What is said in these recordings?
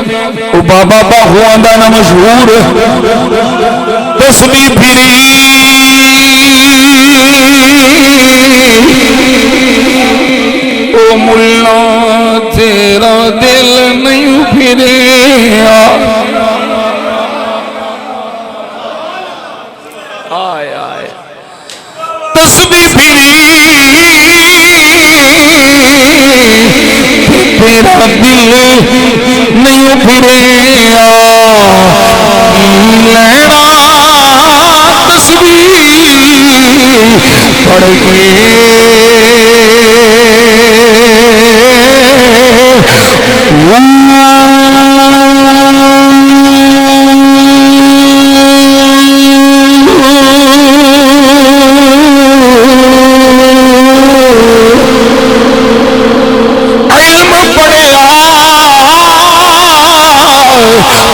वो बाबा बाहुआ का ना मशहूर तस्बीह फिरी ओ मुल्ला तेरा दिल नहीं फिरे आए आए तस्बीह फिरी तेरा दिल नहीं फिरे लेना तस्बीह पढ़ के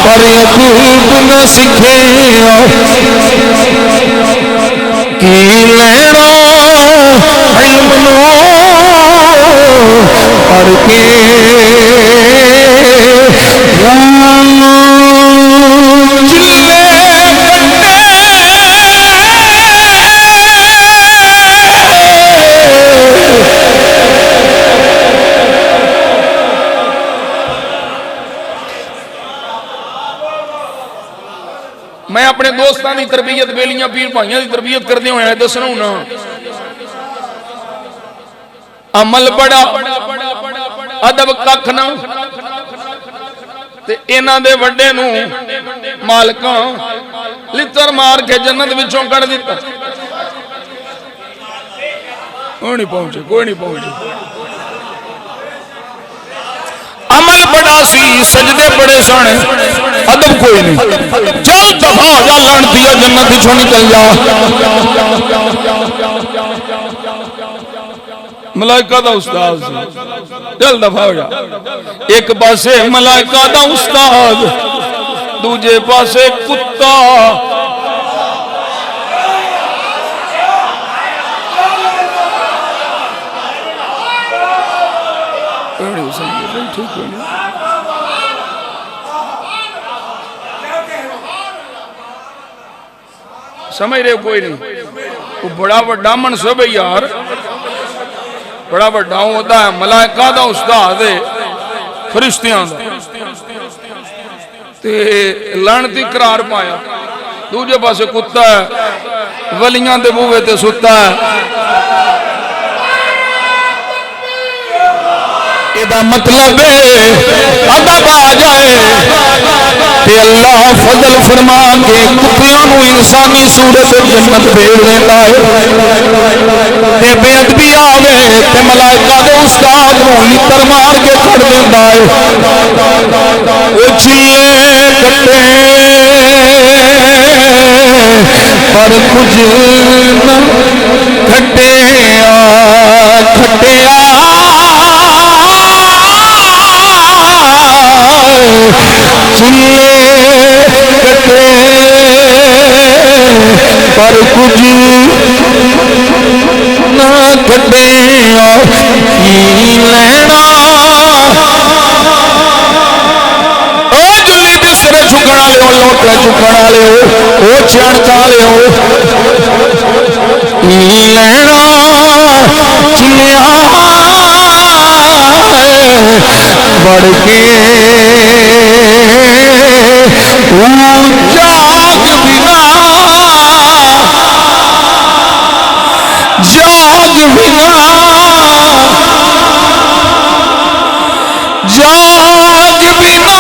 पर यकूब न सीखे कि लेना इल्म नो पढ़ के मैं अपने दोस्तों की तरबियत बेलियां पीर भाइयों की तरबियत करते हुए दसना हूं अमल बड़ा अदब कख ना ते इन्हां दे वड्डे नूं मालकां लित्तर मार के जन्नत विचों कढ़ दिता कोई नहीं पहुंचे अमल बड़ा सी सजदे बड़े सोने अदब कोई नहीं चल दफा हो जा लानती जन्नत पिछों निकल जा मलाइका दा उस्ताद चल दफा हो जा एक पासे मलाइका दा उस्ताद दूजे पासे कुत्ता समझ रहे कोई नहीं वो बड़ा बड़ा मनसब है यार बड़ा बड़ा होता है मलाइका दा उस्ताद है फरिश्तियां दा ते लानती करार पाया दूजे पासे कुत्ता है वलियां दे बूहे ते सुता है एदा मतलब अदब आ जाए ते अल्लाह फजल फरमा के कुत्तियां नूं इंसानी सूरत जन्नत भेज देता है ते बेअदबी आवे ते मलाइका दे उस्ताद नूं लितर मार के छड़ देता है ओ चिल्ले कट्टे पर कुछ न खटिया खटिया चिल्ले कटे पर कुछ न कटे लेना ओ जुली बिस्तरे चुकन वाले हो लोटे चुकन वाले हो ओ चढ़ वाले हो लेना चिल्लिया बढ़ के जाग बिना जाग बिना जाग बिना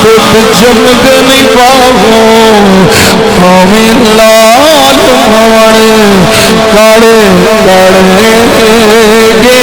खुद चमक नहीं पाओ हमें लाल भवन काड़े काड़े गे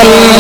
अल्लाह